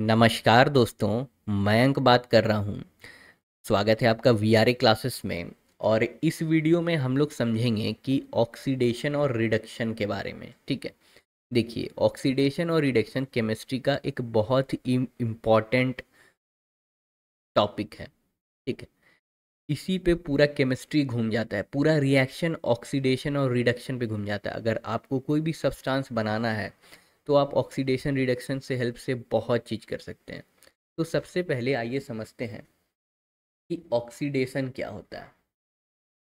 नमस्कार दोस्तों, मयंक बात कर रहा हूँ। स्वागत है आपका वीआरए क्लासेस में। और इस वीडियो में हम लोग समझेंगे कि ऑक्सीडेशन और रिडक्शन के बारे में। ठीक है, देखिए, ऑक्सीडेशन और रिडक्शन केमिस्ट्री का एक बहुत ही इम्पॉर्टेंट टॉपिक है। ठीक है, इसी पे पूरा केमिस्ट्री घूम जाता है, पूरा रिएक्शन ऑक्सीडेशन और रिडक्शन पे घूम जाता है। अगर आपको कोई भी सब्सटेंस बनाना है तो आप ऑक्सीडेशन रिडक्शन से हेल्प से बहुत चीज़ कर सकते हैं। तो सबसे पहले आइए समझते हैं कि ऑक्सीडेशन क्या होता है।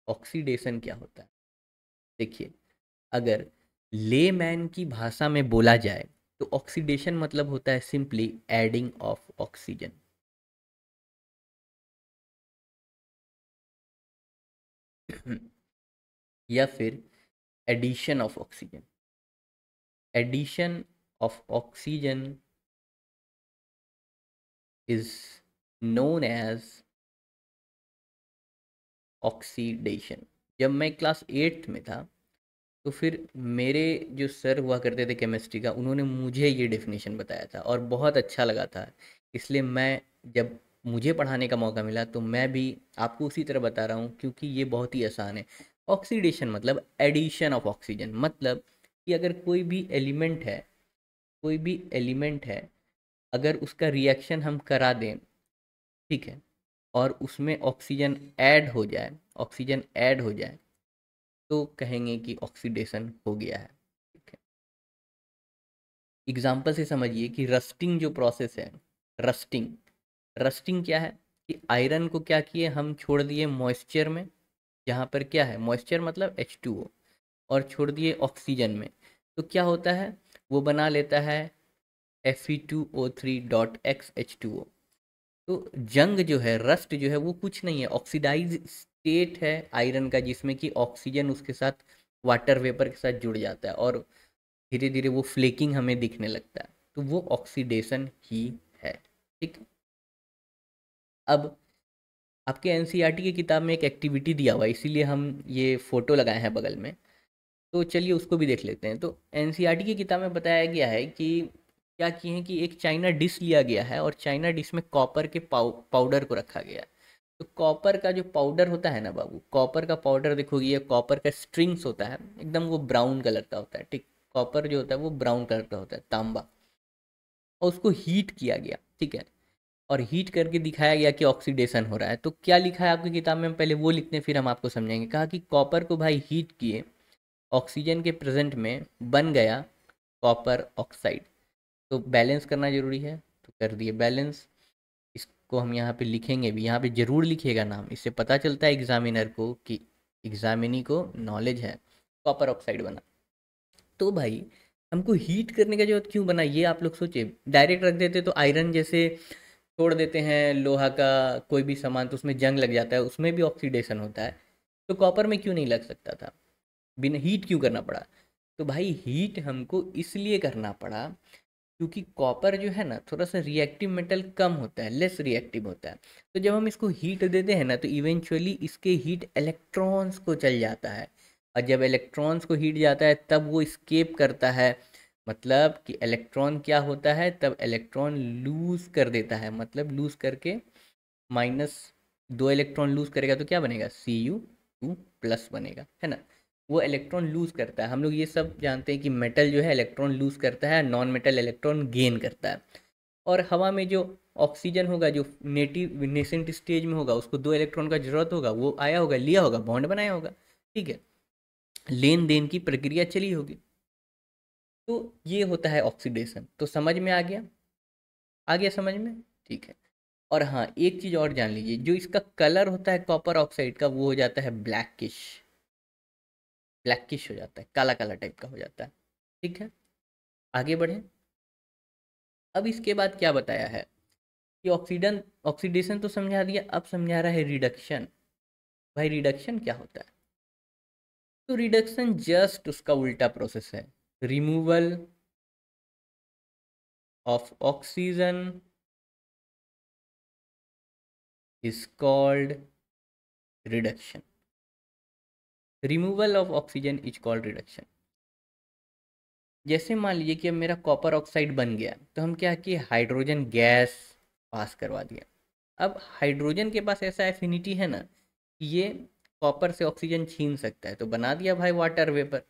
ऑक्सीडेशन क्या होता है, देखिए, अगर लेमैन की भाषा में बोला जाए तो ऑक्सीडेशन मतलब होता है सिंपली एडिंग ऑफ ऑक्सीजन। या फिर addition of oxygen. Addition of oxygen is known as oxidation. जब मैं क्लास एट्थ में था तो फिर मेरे जो सर हुआ करते थे केमिस्ट्री का, उन्होंने मुझे ये डेफिनेशन बताया था और बहुत अच्छा लगा था। इसलिए मैं, जब मुझे पढ़ाने का मौका मिला तो मैं भी आपको उसी तरह बता रहा हूँ, क्योंकि ये बहुत ही आसान है। ऑक्सीडेशन मतलब एडिशन ऑफ ऑक्सीजन, मतलब कि अगर कोई भी एलिमेंट है, अगर उसका रिएक्शन हम करा दें, ठीक है, और उसमें ऑक्सीजन ऐड हो जाए तो कहेंगे कि ऑक्सीडेशन हो गया है। ठीक है, एग्जाम्पल से समझिए कि रस्टिंग जो प्रोसेस है, रस्टिंग रस्टिंग क्या है कि आयरन को क्या किए, हम छोड़ दिए मॉइस्चर में, जहाँ पर क्या है, मॉइस्चर मतलब H2O, और छोड़ दिए ऑक्सीजन में। तो क्या होता है, वो बना लेता है Fe2O3.XH2O। तो जंग जो है, रस्ट जो है, वो कुछ नहीं है, ऑक्सीडाइज स्टेट है आयरन का, जिसमें कि ऑक्सीजन उसके साथ वाटर वेपर के साथ जुड़ जाता है और धीरे धीरे वो फ्लेकिंग हमें दिखने लगता है। तो वो ऑक्सीडेशन ही है। ठीक। अब आपके एनसीईआरटी की किताब में एक एक्टिविटी दिया हुआ है, इसीलिए हम ये फोटो लगाए हैं बगल में। तो चलिए उसको भी देख लेते हैं। तो एनसीईआरटी की किताब में बताया गया है कि क्या किए हैं कि एक चाइना डिश लिया गया है और चाइना डिश में कॉपर के पाउडर को रखा गया है। तो कॉपर का जो पाउडर होता है ना बाबू, कॉपर का पाउडर देखोगे, ये कॉपर का स्ट्रिंग्स होता है, एकदम वो ब्राउन कलर का होता है। ठीक, कॉपर जो होता है वो ब्राउन कलर का होता है, तांबा। और उसको हीट किया गया, ठीक है, और हीट करके दिखाया गया कि ऑक्सीडेशन हो रहा है। तो क्या लिखा है आपकी किताब में, हम पहले वो लिखते हैं फिर हम आपको समझाएंगे। कहा कि कॉपर को भाई हीट किए, ऑक्सीजन के प्रेजेंट में बन गया कॉपर ऑक्साइड। तो बैलेंस करना जरूरी है, तो कर दिए बैलेंस। इसको हम यहाँ पे लिखेंगे भी, यहाँ पे जरूर लिखिएगा नाम, इससे पता चलता है एग्जामिनर को कि एग्जामिनी को नॉलेज है। कॉपर ऑक्साइड बना। तो भाई हमको हीट करने का जरूरत क्यों बना, ये आप लोग सोचे। डायरेक्ट रख देते तो आयरन जैसे छोड़ देते हैं लोहा का कोई भी सामान, तो उसमें जंग लग जाता है, उसमें भी ऑक्सीडेशन होता है। तो कॉपर में क्यों नहीं लग सकता था, बिना हीट क्यों करना पड़ा। तो भाई हीट हमको इसलिए करना पड़ा क्योंकि कॉपर जो है ना, थोड़ा सा रिएक्टिव मेटल कम होता है, लेस रिएक्टिव होता है। तो जब हम इसको हीट देते हैं ना, तो इवेंचुअली इसके हीट इलेक्ट्रॉन्स को चल जाता है। और जब इलेक्ट्रॉन्स को हीट जाता है तब वो स्केप करता है। मतलब कि इलेक्ट्रॉन क्या होता है, तब इलेक्ट्रॉन लूज कर देता है, मतलब लूज करके माइनस, दो इलेक्ट्रॉन लूज करेगा तो क्या बनेगा, Cu2+ बनेगा, है ना। वो इलेक्ट्रॉन लूज करता है, हम लोग ये सब जानते हैं कि मेटल जो है इलेक्ट्रॉन लूज करता है, नॉन मेटल इलेक्ट्रॉन गेन करता है। और हवा में जो ऑक्सीजन होगा, जो नेटिव नेसेंट स्टेज में होगा, उसको दो इलेक्ट्रॉन का जरूरत होगा, वो आया होगा, लिया होगा, बॉन्ड बनाया होगा। ठीक है, लेन देन की प्रक्रिया चली होगी। तो ये होता है ऑक्सीडेशन। तो समझ में आ गया, आ गया समझ में। ठीक है। और हाँ, एक चीज़ और जान लीजिए, जो इसका कलर होता है कॉपर ऑक्साइड का, वो हो जाता है ब्लैकिश। ब्लैकिश हो जाता है, काला काला टाइप का हो जाता है। ठीक है, आगे बढ़े। अब इसके बाद क्या बताया है कि ऑक्सीडेशन तो समझा दिया, अब समझा रहा है रिडक्शन। भाई रिडक्शन क्या होता है। तो रिडक्शन जस्ट उसका उल्टा प्रोसेस है। Removal of oxygen is called reduction. Removal of oxygen is called reduction. जैसे मान लीजिए कि अब मेरा कॉपर ऑक्साइड बन गया, तो हम क्या किए, हाइड्रोजन गैस पास करवा दिया। अब हाइड्रोजन के पास ऐसा एफिनिटी है ना कि ये कॉपर से ऑक्सीजन छीन सकता है, तो बना दिया भाई वाटर वेपर,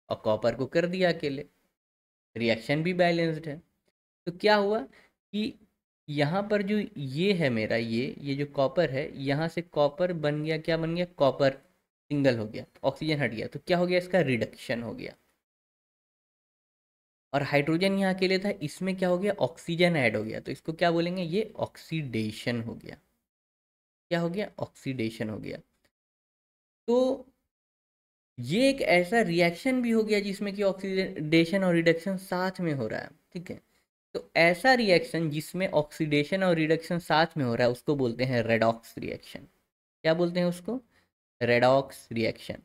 और कॉपर को कर दिया अकेले। रिएक्शन भी बैलेंस्ड है। तो क्या हुआ कि यहाँ पर जो ये है मेरा, ये जो कॉपर है, यहाँ से कॉपर बन गया, क्या बन गया, कॉपर सिंगल हो गया, ऑक्सीजन हट गया, तो क्या हो गया, इसका रिडक्शन हो गया। और हाइड्रोजन यहाँ अकेले था, इसमें क्या हो गया, ऑक्सीजन ऐड हो गया, तो इसको क्या बोलेंगे, ये ऑक्सीडेशन हो गया। क्या हो गया, ऑक्सीडेशन हो गया। तो ये एक ऐसा रिएक्शन भी हो गया जिसमें कि ऑक्सीडेशन और रिडक्शन साथ में हो रहा है, ठीक है। तो ऐसा रिएक्शन जिसमें ऑक्सीडेशन और रिडक्शन साथ में हो रहा है उसको बोलते हैं रेडॉक्स रिएक्शन। क्या बोलते हैं उसको, रेडॉक्स रिएक्शन।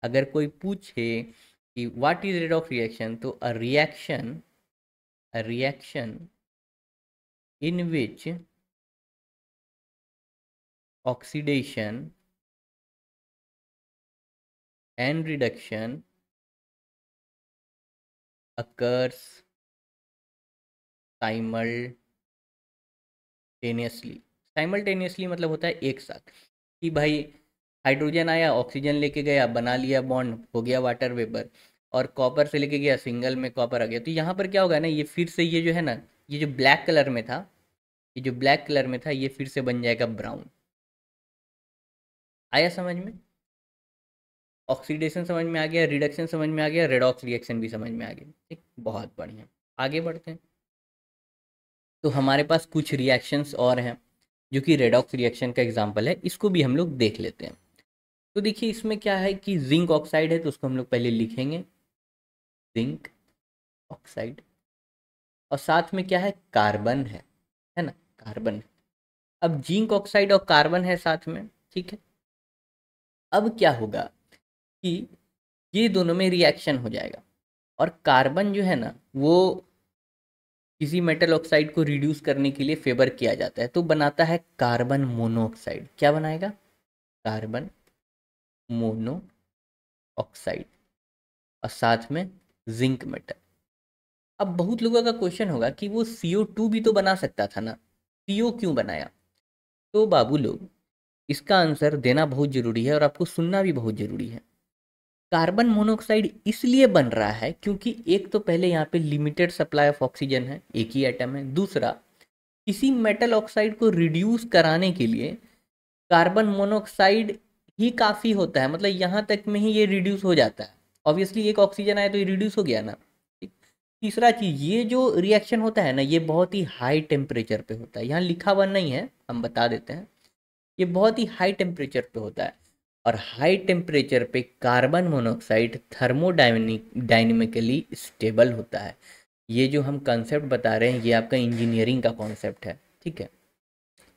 अगर कोई पूछे कि व्हाट इज रेडॉक्स रिएक्शन, तो a reaction in which oxidation and reduction occurs simultaneously. Simultaneously मतलब होता है एक साथ, कि भाई हाइड्रोजन आया, ऑक्सीजन लेके गया, बना लिया बॉन्ड, हो गया वाटर वेपर, और कॉपर से लेके गया, सिंगल में कॉपर आ गया। तो यहाँ पर क्या होगा ना, ये फिर से ये जो है ना, ये जो ब्लैक कलर में था, ये जो ब्लैक कलर में था, ये फिर से बन जाएगा ब्राउन। आया समझ में, ऑक्सीडेशन समझ में आ गया, रिडक्शन समझ में आ गया, रेडॉक्स रिएक्शन भी समझ में आ गया, ठीक, बहुत बढ़िया। आगे बढ़ते हैं। तो हमारे पास कुछ रिएक्शंस और हैं जो कि रेडॉक्स रिएक्शन का एग्जांपल है, इसको भी हम लोग देख लेते हैं। तो देखिए इसमें क्या है कि जिंक ऑक्साइड है, तो उसको हम लोग पहले लिखेंगे, जिंक ऑक्साइड, और साथ में क्या है, कार्बन है ना, कार्बन। अब जिंक ऑक्साइड और कार्बन है साथ में, ठीक है। अब क्या होगा कि ये दोनों में रिएक्शन हो जाएगा, और कार्बन जो है ना वो किसी मेटल ऑक्साइड को रिड्यूस करने के लिए फेवर किया जाता है, तो बनाता है कार्बन मोनोऑक्साइड। क्या बनाएगा, कार्बन मोनो ऑक्साइड, और साथ में जिंक मेटल। अब बहुत लोगों का क्वेश्चन होगा कि वो CO2 भी तो बना सकता था ना, CO क्यों बनाया। तो बाबू लोग, इसका आंसर देना बहुत जरूरी है और आपको सुनना भी बहुत जरूरी है। कार्बन मोनोऑक्साइड इसलिए बन रहा है क्योंकि एक तो पहले यहाँ पे लिमिटेड सप्लाई ऑफ ऑक्सीजन है, एक ही एटम है। दूसरा, किसी मेटल ऑक्साइड को रिड्यूस कराने के लिए कार्बन मोनोऑक्साइड ही काफ़ी होता है, मतलब यहाँ तक में ही ये रिड्यूस हो जाता है। ऑब्वियसली एक ऑक्सीजन आया तो ये रिड्यूस हो गया ना। ठीक। तीसरा चीज़, ये जो रिएक्शन होता है ना, ये बहुत ही हाई टेम्परेचर पे होता है, यहाँ लिखा हुआ नहीं है, हम बता देते हैं। ये बहुत ही हाई टेम्परेचर पे होता है, और हाई टेम्परेचर पे कार्बन मोनोऑक्साइड थर्मोडाइनमिकली स्टेबल होता है। ये जो हम कंसेप्ट बता रहे हैं, ये आपका इंजीनियरिंग का कॉन्सेप्ट है, ठीक है।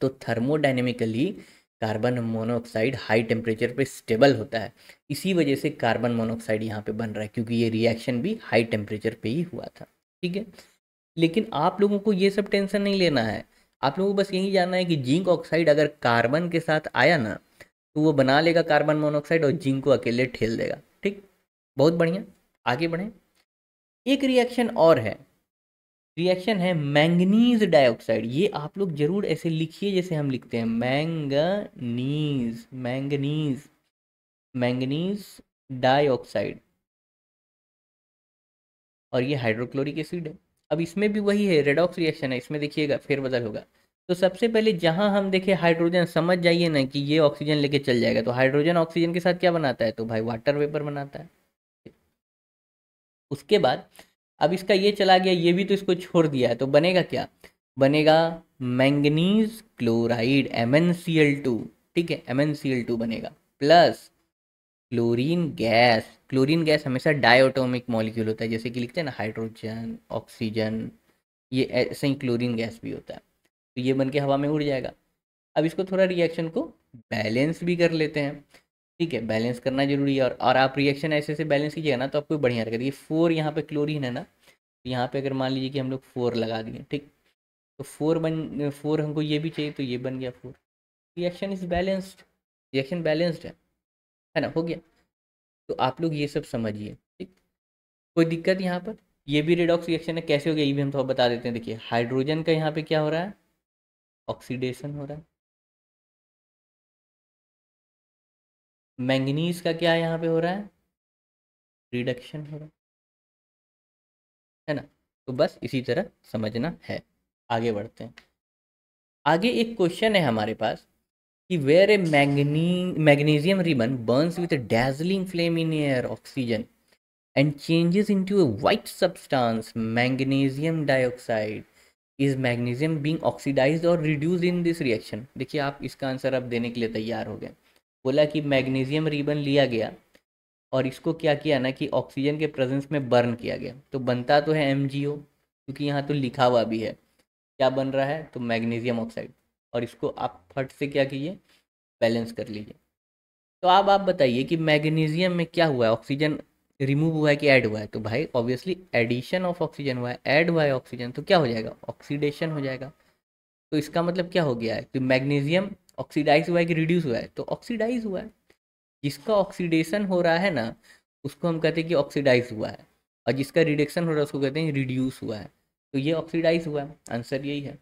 तो thermodynamically carbon monoxide high temperature पे स्टेबल होता है, इसी वजह से कार्बन मोनोऑक्साइड यहाँ पे बन रहा है, क्योंकि ये रिएक्शन भी हाई टेम्परेचर पे ही हुआ था, ठीक है। लेकिन आप लोगों को ये सब टेंशन नहीं लेना है, आप लोगों को बस यही जानना है कि जिंक ऑक्साइड अगर कार्बन के साथ आया ना, तो वो बना लेगा कार्बन मोनोऑक्साइड और जिंक को अकेले ठेल देगा, ठीक। बहुत बढ़िया, आगे बढ़ें। एक रिएक्शन और है, रिएक्शन है मैंगनीज डाइऑक्साइड। ये आप लोग जरूर ऐसे लिखिए जैसे हम लिखते हैं, मैंगनीज, मैंगनीज, मैंगनीज डाइऑक्साइड, और ये हाइड्रोक्लोरिक एसिड है। अब इसमें भी वही है, रेडॉक्स रिएक्शन है, इसमें देखिएगा फेरबदल होगा। तो सबसे पहले जहां हम देखें हाइड्रोजन, समझ जाइए ना कि ये ऑक्सीजन लेके चल जाएगा, तो हाइड्रोजन ऑक्सीजन के साथ क्या बनाता है, तो भाई वाटर वेपर बनाता है। उसके बाद अब इसका ये चला गया, ये भी तो इसको छोड़ दिया है, तो बनेगा क्या, बनेगा मैंगनीज क्लोराइड MnCl2, ठीक है, MnCl2 बनेगा, plus chlorine gas. Chlorine gas हमेशा डायटोमिक मॉलिक्यूल होता है, जैसे कि लिखते हैं ना हाइड्रोजन ऑक्सीजन, ये ऐसे ही क्लोरीन गैस भी होता है, तो ये बन के हवा में उड़ जाएगा। अब इसको थोड़ा रिएक्शन को बैलेंस भी कर लेते हैं, ठीक है, बैलेंस करना जरूरी है, और आप रिएक्शन ऐसे से बैलेंस कीजिएगा ना तो आपको बढ़िया रहेगा। देखिए 4 यहाँ पे क्लोरीन है ना, तो यहाँ पे अगर मान लीजिए कि हम लोग 4 लगा दिए, ठीक, तो 4 हमको ये भी चाहिए, तो ये बन गया 4। Reaction is balanced, reaction balanced है ना, हो गया। तो आप लोग ये सब समझिए, ठीक, कोई दिक्कत यहाँ पर, ये भी रेडॉक्स रिएक्शन है, कैसे हो गया ये भी हम थोड़ा बता देते हैं। देखिए हाइड्रोजन का यहाँ पे क्या हो रहा है, ऑक्सीडेशन हो रहा है। मैंगनीज का क्या यहाँ पे हो रहा है, रिडक्शन हो रहा है ना। तो बस इसी तरह समझना है। आगे बढ़ते हैं। आगे एक क्वेश्चन है हमारे पास कि where a magnesium ribbon burns with dazzling flame in air oxygen and changes into a white substance, magnesium dioxide, is magnesium being oxidized or reduced in this reaction। देखिए आप इसका आंसर अब देने के लिए तैयार हो गए। बोला कि मैग्नीशियम रिबन लिया गया और इसको क्या किया ना कि ऑक्सीजन के प्रेजेंस में बर्न किया गया, तो बनता तो है MgO, क्योंकि यहाँ तो लिखा हुआ भी है क्या बन रहा है, तो मैग्नीशियम ऑक्साइड। और इसको आप फट से क्या कीजिए, बैलेंस कर लीजिए। तो अब आप बताइए कि मैग्नीशियम में क्या हुआ है, ऑक्सीजन रिमूव हुआ है कि ऐड हुआ है, तो भाई ऑब्वियसली एडिशन ऑफ ऑक्सीजन हुआ है, ऐड हुआ है ऑक्सीजन, तो क्या हो जाएगा, ऑक्सीडेशन हो जाएगा। तो इसका मतलब क्या हो गया है कि मैग्नीशियम ऑक्सीडाइज हुआ है कि रिड्यूस हुआ है, तो ऑक्सीडाइज हुआ है। जिसका ऑक्सीडेशन हो रहा है ना उसको हम कहते हैं कि ऑक्सीडाइज हुआ है, और जिसका रिडक्शन हो रहा है उसको कहते हैं रिड्यूस हुआ है। तो ये ऑक्सीडाइज हुआ है, आंसर यही है।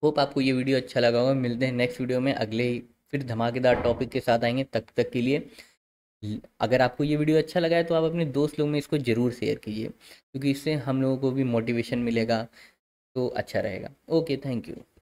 होप आपको ये वीडियो अच्छा लगा होगा। मिलते हैं नेक्स्ट वीडियो में, अगले ही फिर धमाकेदार टॉपिक के साथ आएंगे। तब तक के लिए अगर आपको ये वीडियो अच्छा लगा है तो आप अपने दोस्त लोग में इसको ज़रूर शेयर कीजिए, क्योंकि इससे हम लोगों को भी मोटिवेशन मिलेगा, तो अच्छा रहेगा। Okay, thank you.